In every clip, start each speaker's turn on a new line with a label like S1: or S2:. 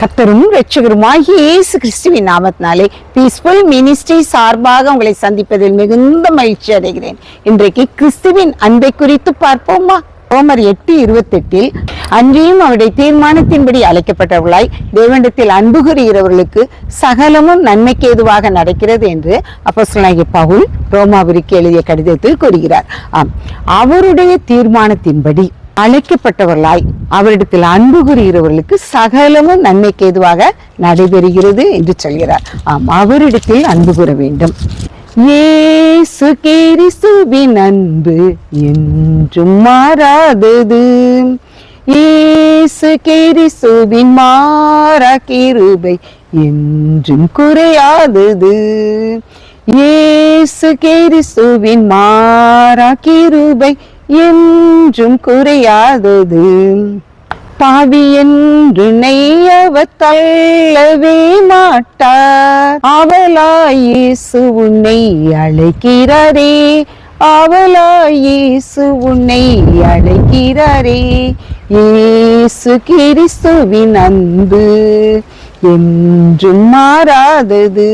S1: கர்த்தரும் இரட்சகருமாகிய இயேசு கிறிஸ்துவின் நாமத்தினாலே பீஸ்ஃபுல் மினிஸ்ட்ரி சார்பாக உங்களை சந்திப்பதில் மிகுந்த மகிழ்ச்சி அடைகிறேன். இன்றைக்கு கிறிஸ்துவின் அன்பை குறித்து பார்ப்போமா? ரோமர் 8:28 அன்றியும் அவருடைய தீர்மானத்தின்படி அழைக்கப்பட்டவர்களாய் தேவனிடத்தில் அன்பு கூறுகிறவர்களுக்கு சகலமும் நன்மைக்கு ஏதுவாக நடக்கிறது என்று அப்போஸ்தலனாகிய பவுல் ரோமாவிற்கு எழுதிய கடிதத்தில் கூறுகிறார். அவருடைய தீர்மானத்தின்படி அழைக்கப்பட்டவர்களாய் அவரிடத்தில் அன்பு கூறுகிறவர்களுக்கு சகலமும் நன்மைக்கு ஏதுவாக நடைபெறுகிறது என்று சொல்கிறார். அவரிடத்தில் அன்பு கூற வேண்டும். இயேசு கிறிஸ்துவின் அன்பு என்றும் மாறாதது. இயேசு கிறிஸ்துவின் மாறா கிருபை என்றும் குறையாதது. இயேசு கிறிஸ்துவின் மாறா கிருபை என்றும் குறையாதது. பாவி என்று அவர் தள்ளவே மாட்டார். அவளாய் இயேசு உன்னை அழைக்கிறாரே. அவளாய் இயேசு உன்னை அழைக்கிறாரே. இயேசு கிறிஸ்துவின் அன்பு என்றும் மாறாதது.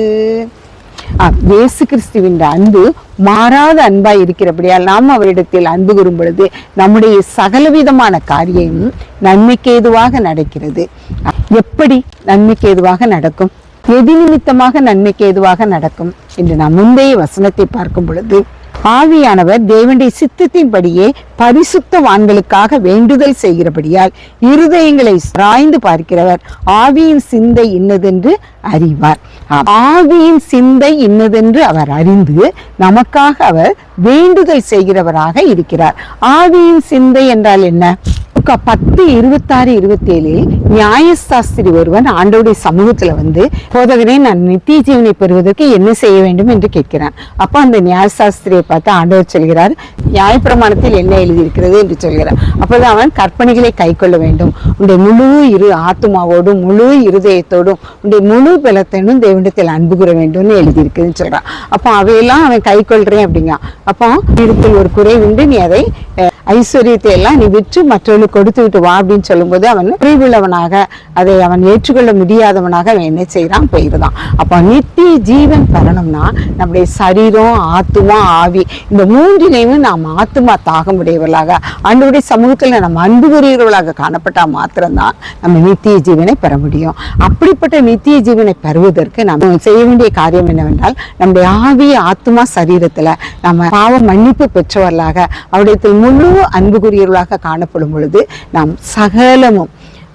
S1: இயேசு கிறிஸ்துவின் அன்பு மாறாத அன்பாய் இருக்கிறபடியால் நாம் அவரிடத்தில் அன்பு கூறும் பொழுது நம்முடைய சகலவிதமான காரியமும் நன்மைக்கு ஏதுவாக நடக்கிறது. எப்படி நன்மைக்கு ஏதுவாக நடக்கும்? எது நிமித்தமாக நன்மைக்கு ஏதுவாக நடக்கும் என்று நாம் முந்தைய வசனத்தை பார்க்கும் பொழுது, ஆவியானவர் தேவனுடைய சித்தத்தின்படியே பரிசுத்தவான்களுக்காக வேண்டுதல் செய்கிறபடியால் இருதயங்களை ராய்ந்து பார்க்கிறவர் ஆவியின் சிந்தை இன்னதென்று அறிவார். ஆவியின் சிந்தை இன்னதென்று அவர் அறிந்து நமக்காக அவர் வேண்டுதல் செய்கிறவராக இருக்கிறார். ஆவியின் சிந்தை என்றால் என்ன? 10:26-27 நியாயசாஸ்திரி ஒருவன் ஆண்டவருடைய சமூகத்துல வந்து, போதகரே, நான் நித்திய ஜீவனை பெறுவதற்கு என்ன செய்ய வேண்டும் என்று கேட்கிறான். அப்ப அந்த நியாயசாஸ்திரியை பார்த்து ஆண்டவர் சொல்கிறார், நியாயப்பிரமாணத்தில் என்ன எழுதியிருக்கிறது என்று சொல்கிறார். அப்போதான் அவன் கற்பனைகளை கை கொள்ள வேண்டும், உன்னுடைய முழு ஆத்துமாவோடும் முழு இருதயத்தோடும் உன்னுடைய முழு பலத்தோடும் தேவனிடத்தில் அன்பு கூற வேண்டும்னு எழுதியிருக்குதுன்னு சொல்றான். அப்போ அவையெல்லாம் அவன் கை கொள்றேன் அப்படிங்க. அப்போ இடத்தில் ஒரு குறை உண்டு, நீ அதை ஐஸ்வர்யத்தை எல்லாம் நீ விற்று மற்றவர்களுக்கு கொடுத்து விட்டு வா அப்படின்னு சொல்லும்போது அவன் குறைவுள்ளவனாக, அதை அவன் ஏற்றுக்கொள்ள முடியாதவனாக அவன் என்ன செய்யறான்? போயிருந்தான். அப்ப நித்திய ஜீவன் பெறணும்னா நம்முடைய சரீரம், ஆத்துமா, ஆவி, இந்த மூன்றிலையும் நாம் ஆத்துமா தாகமுடையவர்களாக ஆண்டவருடைய சமூகத்துல நம்ம அன்பு கூறுகிறவர்களாக காணப்பட்டா மாத்திரம்தான் நம்ம நித்திய ஜீவனை பெற முடியும். அப்படிப்பட்ட நித்திய ஜீவனை பெறுவதற்கு நம்ம செய்ய வேண்டிய காரியம் என்னவென்றால், நம்முடைய ஆவி, ஆத்துமா, சரீரத்துல நம்ம பாவ மன்னிப்பு பெற்றவர்களாக அவருடைய முழு அன்புக்குரியவர்களாக காணப்படும் பொழுது நாம் சகலமும்,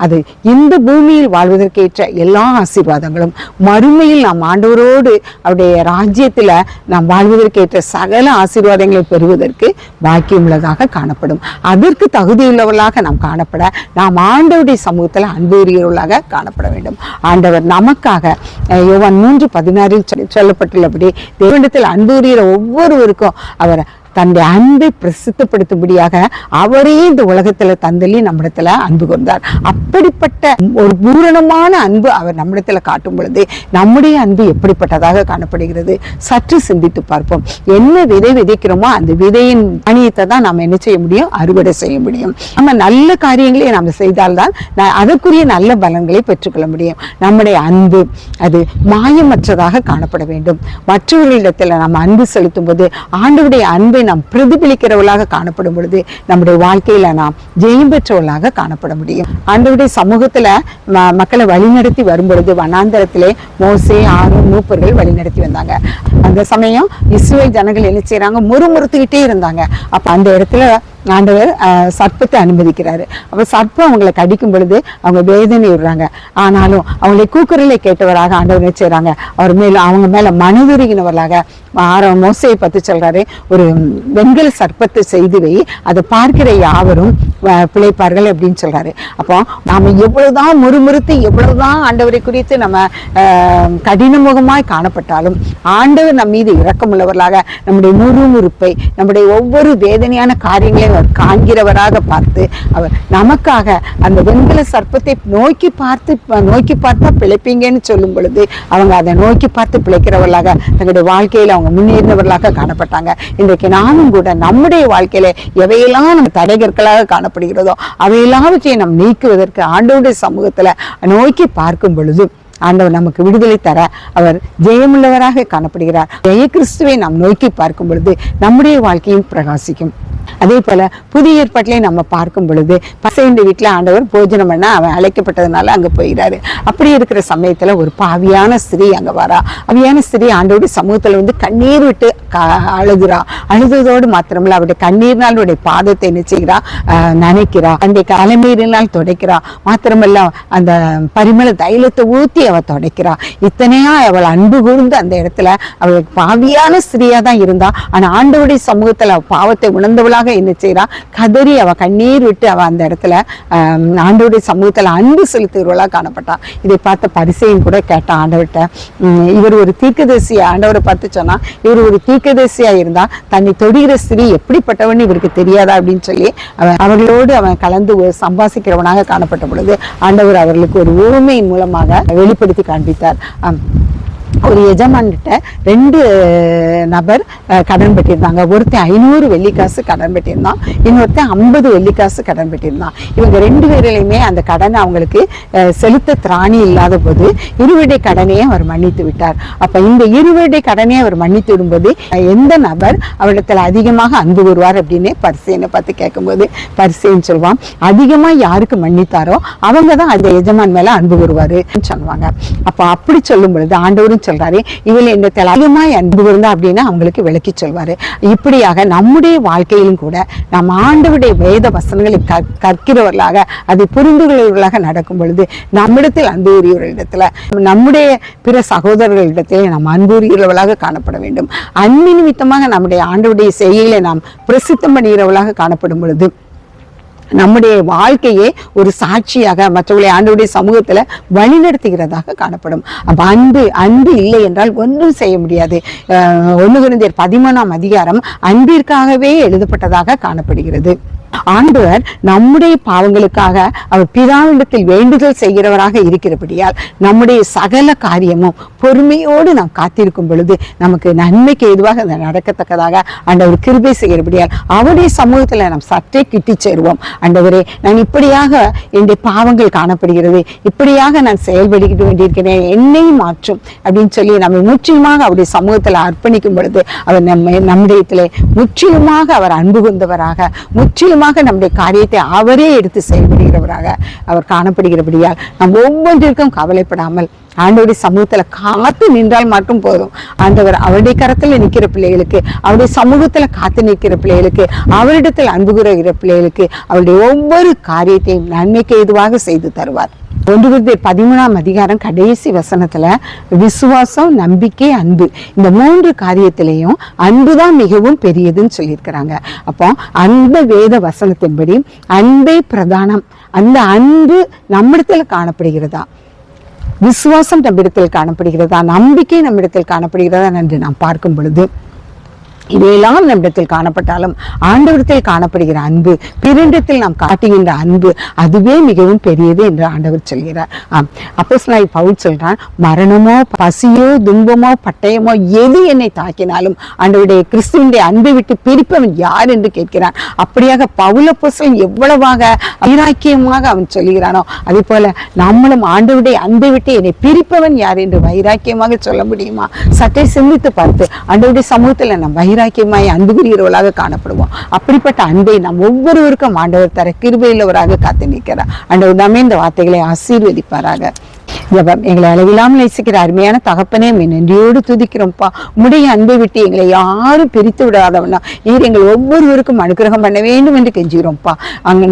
S1: அது இந்த பூமியில் வாழ்வதற்கேற்ற எல்லா ஆசீர்வாதங்களும், மறுமையில் நாம் ஆண்டவரோடு அவருடைய ராஜ்யத்துல நாம் வாழ்வதற்கேற்ற சகல ஆசீர்வாதங்களை பெறுவதற்கு பாக்கியமுள்ளதாக காணப்படும். அதற்கு தகுதியுள்ளவர்களாக நாம் காணப்பட நாம் ஆண்டவருடைய சமூகத்துல அன்புரியவர்களாக காணப்பட வேண்டும். ஆண்டவர் நமக்காக யோவான் 3:16 சொல்லப்பட்டுள்ளபடி தேவனிடத்தில் அன்புரிய ஒவ்வொருவருக்கும் அவர் தன்னுடைய அன்பை பிரசித்தப்படுத்தும்படியாக அவரே இந்த உலகத்துல தந்தள்ளி நம்மிடத்துல அன்பு கொண்டார். அப்படிப்பட்ட ஒரு பூரணமான அன்பு அவர் நம்மிடத்துல காட்டும் பொழுது நம்முடைய அன்பு எப்படிப்பட்டதாக காணப்படுகிறது? சற்று சிந்தித்து பார்ப்போம். என்ன விதை விதைக்கிறோமோ அந்த விதையின் தானியத்தை தான் நாம் என்ன செய்ய முடியும்? அறுவடை செய்ய முடியும். நம்ம நல்ல காரியங்களை நாம் செய்தால்தான் அதற்குரிய நல்ல பலன்களை பெற்றுக்கொள்ள முடியும். நம்முடைய அன்பு அது மாயமற்றதாக காணப்பட வேண்டும். மற்றவர்களிடத்துல நம்ம அன்பு செலுத்தும் போது ஆண்டவருடைய அன்பை நாம் பிரதிபலிக்கிறவர்களாக காணப்படும் பொழுது நம்முடைய வாழ்க்கையில நாம் ஜெயம் பெற்றவர்களாக காணப்பட முடியும். ஆண்டவருடைய சமூகத்துல மக்களை வழிநடத்தி வரும் பொழுது வனாந்தரத்திலே மோசே, ஆரோன், மூப்பர்கள் வழிநடத்தி வந்தாங்க. அந்த சமயம் இஸ்ரவேல் ஜனங்கள் என்ன செய்யறாங்க? முறுமுறுத்துக்கிட்டே இருந்தாங்க. அப்ப அந்த இடத்துல ஆண்டவர் சர்ப்பத்தை அனுமதிக்கிறாரு. அப்ப சர்ப்பம் அவங்களை கடிக்கும் பொழுது அவங்க வேதனை விடுறாங்க. ஆனாலும் அவங்களை கூக்குரலை கேட்டவராக ஆண்டவர் என்ன செய்யறாங்க? அவர் மேல அவங்க மேல மனதுருகினவர்களாக மோசையை பத்தி சொல்றாரு, ஒரு வெண்கல சர்ப்பத்தை செய்து வை, அதை பார்க்கிற யாவரும் பிழைப்பார்கள் அப்படின்னு சொல்றாரு. அப்போ நாம எவ்வளவுதான் முறுமுறுத்து, எவ்வளவுதான் ஆண்டவரை குறித்து நம்ம கடினமுகமாய் காணப்பட்டாலும் ஆண்டவர் நம் மீது இரக்கமுள்ளவர்களாக நம்முடைய முறுமுறுப்பை, நம்முடைய ஒவ்வொரு வேதனையான காரியங்களையும் அவர் காண்கிறவராக பார்த்து அவர் நமக்காக அந்த வெண்கல சர்ப்பத்தை நோக்கி பார்த்தா பிழைப்பீங்கன்னு சொல்லும் பொழுது அவங்க அதை நோக்கி பார்த்து பிழைக்கிறவர்களாக தங்களுடைய வாழ்க்கையில அவங்க முன்னேறினவர்களாக காணப்பட்டாங்க. இன்றைக்கு நாமும் கூட நம்முடைய வாழ்க்கையில எவையெல்லாம் நம்ம தடைகற்களாக காணப்படுகிறதோ அவையெல்லாவற்றையும் நாம் நீக்குவதற்கு ஆண்டவருடைய சமூகத்துல நோக்கி பார்க்கும் பொழுது ஆண்டவர் நமக்கு விடுதலை தர அவர் ஜெயமுள்ளவராக காணப்படுகிறார். ஜெய கிறிஸ்துவை நாம் நோக்கி பார்க்கும் பொழுது நம்முடைய வாழ்க்கையும் பிரகாசிக்கும். அதே போல புதிய ஏற்பாட்டிலே நம்ம பார்க்கும் பொழுது பசையின் வீட்டுல ஆண்டவர் போஜனம் பண்ண அவன் அழைக்கப்பட்டதுனால அங்க போயிடாரு. அப்படி இருக்கிற சமயத்துல ஒரு பாவியான ஸ்திரீ அங்க வரா. பாவியான ஸ்திரீ ஆண்டவருடைய சமூகத்துல வந்து கண்ணீர் விட்டு அழுகுறா. அழுததோடு மாத்திரமல்ல அவருடைய கண்ணீர்னால் அவருடைய பாதத்தை என்ன செய்கிறா, நினைக்கிறா. அந்த அலைமீறினால் துடைக்கிறா. மாத்திரமல்ல அந்த பரிமள தைலத்தை ஊத்தி அவ துடைக்கிறா. இத்தனையா அவள் அன்பு கூர்ந்து அந்த இடத்துல அவள் பாவியான ஸ்திரீயா தான் இருந்தா. ஆனா ஆண்டவருடைய சமூகத்துல பாவத்தை உணர்ந்தவளாக என்ன செய்யறா, கதறி அவ கண்ணீர் விட்டு அவ அந்த இடத்துல ஆண்டவருடைய சமூகத்துல அன்பு செலுத்துகிறவளா காணப்பட்டா. இதை பார்த்த பரிசேயன் கூட கேட்டான் ஆண்டவர்கிட்ட, இவர் ஒரு தீர்க்கதரிசியா, ஆண்டவரை பார்த்து சொன்னா இவர் ஒரு தீர்க்கதரிசியா இருந்தா தன்னை தொடுகிற ஸ்திரீ எப்படிப்பட்டவன் இவருக்கு தெரியாதா அப்படின்னு சொல்லி அவர்களோடு அவன் கலந்து சம்பாசிக்கிறவனாக காணப்பட்ட பொழுது ஆண்டவர் அவர்களுக்கு ஒரு ஊமையின் மூலமாக வெளிப்படுத்தி காண்பித்தார். ஒரு எஜமான்கிட்ட 2 நபர் கடன் பெற்றிருந்தாங்க. ஒருத்தன் 500 வெள்ளிக்காசு கடன் பெற்றிருந்தான், இன்னொருத்தன் 50 வெள்ளிக்காசு கடன் பெற்றிருந்தான். இவங்க 2 பேரிலையுமே அந்த கடனை அவங்களுக்கு செலுத்த திராணி இல்லாத போது இருவருடைய கடனையே அவர் மன்னித்து விட்டார். அப்ப இந்த இருவருடைய கடனையை அவர் மன்னித்து விடும்போது எந்த நபர் அவரிடத்துல அதிகமாக அன்பு கூறுவார் அப்படின்னு பரிசேயனை பார்த்து கேட்கும்போது பரிசேயன் சொல்வான், அதிகமா யாருக்கு மன்னித்தாரோ அவங்க தான் அந்த எஜமான் மேல அன்பு கூறுவாரு சொல்லுவாங்க. அப்ப அப்படி சொல்லும் பொழுது ஆண்டவரும் சொல்றாரு, இவள் இந்த அதிகமாய் அன்பு இருந்தா அப்படின்னா அவங்களுக்கு விளக்கி சொல்வாரு. இப்படியாக நம்முடைய வாழ்க்கையிலும் கூட நம்ம ஆண்டவருடைய வேத வசனங்களை கற்கிறவர்களாக அதை புரிந்து கொள்வர்களாக நடக்கும் பொழுது நம்மிடத்தில் அன்பு உரியவர்களிடத்துல நம்முடைய பிற சகோதரர்களிடத்திலே நாம் அன்பு உரியவர்களாக காணப்பட வேண்டும். அன்பு நிமித்தமாக நம்முடைய ஆண்டவருடைய செய்கைகளை நாம் பிரசித்தம் பண்ணுகிறவர்களாக காணப்படும் பொழுது நம்முடைய வாழ்க்கையே ஒரு சாட்சியாக மற்றவர்களை ஆண்டவருடைய சமூகத்துல வழிநடத்துகிறதாக காணப்படும். அப்ப அன்பு இல்லை என்றால் ஒன்றும் செய்ய முடியாது. 1 கொரிந்தியர் 13ஆம் அதிகாரம் அன்பிற்காகவே எழுதப்பட்டதாக காணப்படுகிறது. ஆண்டவர் நம்முடைய பாவங்களுக்காக அவர் பிதாவிடத்தில் வேண்டுதல் செய்கிறவராக இருக்கிறபடியால் நம்முடைய சகல காரியமும் பொறுமையோடு நாம் காத்திருக்கும் பொழுது நமக்கு நன்மைக்கு ஏதுவாக நடக்கத்தக்கதாக ஆண்டவர் கிருபை செய்கிறபடியால் அவருடைய சமூகத்துல நாம் சற்றே கிட்டி சேருவோம். ஆண்டவரே, நான் இப்படியாக என்னுடைய பாவங்கள் காணப்படுகிறது, இப்படியாக நான் செயல்படுத்திட்டு வேண்டியிருக்கிறேன், என்னை மாற்றும் அப்படின்னு சொல்லி நம்ம முற்றிலுமாக அவருடைய சமூகத்துல அர்ப்பணிக்கும் பொழுது அவர் நம்மிடத்திலே முற்றிலுமாக அவர் அன்பு கொண்டவராக முற்றிலும் நம்முடைய காரியத்தை அவரே எடுத்து செயல்படுகிறவராக அவர் காணப்படுகிறபடியால் நாம் ஒவ்வொன்றிற்கும் கவலைப்படாமல் ஆண்டவருடைய சமூகத்துல காத்து நின்றால் மட்டும் போதும். ஆண்டவர் அவருடைய கரத்துல நிற்கிற பிள்ளைகளுக்கு, அவருடைய சமூகத்துல காத்து நிற்கிற பிள்ளைகளுக்கு, அவரிடத்தில் அன்பு கூறுகிற பிள்ளைகளுக்கு அவருடைய ஒவ்வொரு காரியத்தையும் நன்மைக்கு ஏதுவாக செய்து தருவார். 1 கொரிந்தியர் 13ஆம் அதிகாரம் கடைசி வசனத்துல விசுவாசம், நம்பிக்கை, அன்பு, இந்த 3 காரியத்திலையும் அன்புதான் மிகவும் பெரியதுன்னு சொல்லியிருக்கிறாங்க. அப்போ அந்த வேத வசனத்தின்படி அன்பே பிரதானம். அந்த அன்பு நம்மிடத்துல காணப்படுகிறதா, விசுவாசம் நம்மிடத்தில் காணப்படுகிறதா, நம்பிக்கை நம்மிடத்தில் காணப்படுகிறதா என்று நாம் பார்க்கும் பொழுது இவையெல்லாம் நம்மிடத்தில் காணப்பட்டாலும் ஆண்டவரத்தில் காணப்படுகிற அன்பு, பிறரிடத்தில் நாம் காட்டுகின்ற அன்பு, அதுவே மிகவும் பெரியது என்று ஆண்டவர் சொல்கிறார். அப்போஸ்தலனாகிய பவுல் சொல்றான், மரணமோ பசியோ துன்பமோ பட்டயமோ எது என்னை தாக்கினாலும் ஆண்டவருடைய கிறிஸ்துவினுடைய அன்பை விட்டு பிரிப்பவன் யார் என்று கேட்கிறான். அப்படியாக பவுல் அப்போஸ்தலன் எவ்வளவாக வைராக்கியமாக அவன் சொல்கிறானோ அதே போல நம்மளும் ஆண்டவருடைய அன்பை விட்டு என்னை பிரிப்பவன் யார் என்று வைராக்கியமாக சொல்ல முடியுமா? சற்றே சிந்தித்து பார்த்து ஆண்டவருடைய சமூகத்தில் நம்ம வைராக்கியமாய் அன்புக்குரியவர்களாக காணப்படுவோம். அப்படிப்பட்ட அன்பை நாம் ஒவ்வொருவருக்கும் ஆண்டவர் தர கிருபையுள்ளவராக காத்து நிற்கிறார். ஆண்டவர் தாமே இந்த வார்த்தைகளை ஆசீர்வதிப்பாராக. எங்களை அளவில்லாமல் நேசிக்கிற அருமையான தகப்பனே, நன்றியோடு துதிக்கிறோம்ப்பா. உம்முடைய அன்பை விட்டு எங்களை யாரும் பிரித்து விடாதவனா நீர் எங்கள் ஒவ்வொருவருக்கும் அனுகிரகம் பண்ண வேண்டும் என்று கெஞ்சுகிறோம்ப்பா.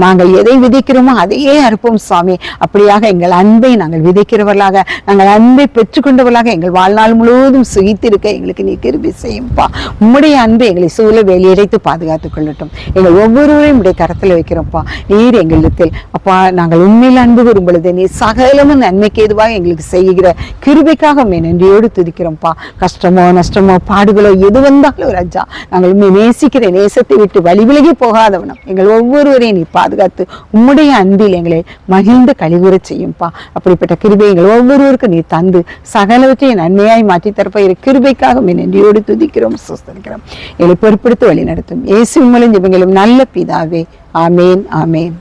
S1: நாங்கள் எதை விதைக்கிறோமோ அதையே அறுப்போம் சுவாமி. அப்படியாக எங்கள் அன்பை நாங்கள் விதைக்கிறவர்களாக, நாங்கள் அன்பை பெற்றுக்கொண்டவர்களாக எங்கள் வாழ்நாள் முழுவதும் சுகித்திருக்க எங்களுக்கு நீ கிருபை செய்யும்ப்பா. உம்முடைய அன்பை எங்களை சூழ வேலையடைத்து பாதுகாத்துக் கொள்ளட்டும். எங்கள் ஒவ்வொருவரையும் உடைய கரத்தில் வைக்கிறோம்ப்பா. நீர் எங்களிடத்தில் அப்பா நாங்கள் உண்மையில் அன்பு கூறும் பொழுது நீ சகலமும் நன்மைக்கு ஏதுவாக முன்பாக எங்களுக்கு செய்கிற கிருபைக்காக நன்றியோடு துதிக்கிறோம்ப்பா. கஷ்டமோ நஷ்டமோ பாடுகளோ எது வந்தாலும் ராஜா, நாங்கள் நேசிக்கிற நேசத்தை விட்டு வழி விலகி போகாதவனும் எங்கள் ஒவ்வொருவரையும் நீ பாதுகாத்து உம்முடைய அன்பில் எங்களை மகிழ்ந்து கழிவுற செய்யும்பா. அப்படிப்பட்ட கிருபை எங்கள் ஒவ்வொருவருக்கும் நீ தந்து சகலவற்றையும் நன்மையாய் மாற்றி தரப்ப கிருபைக்காக நன்றியோடு துதிக்கிறோம், சுஸ்தரிக்கிறோம். எங்களை பொறுப்படுத்தி வழி நடத்தும் இயேசு மூலம் ஜெபங்களும் நல்ல பிதாவே. ஆமேன், ஆமேன்.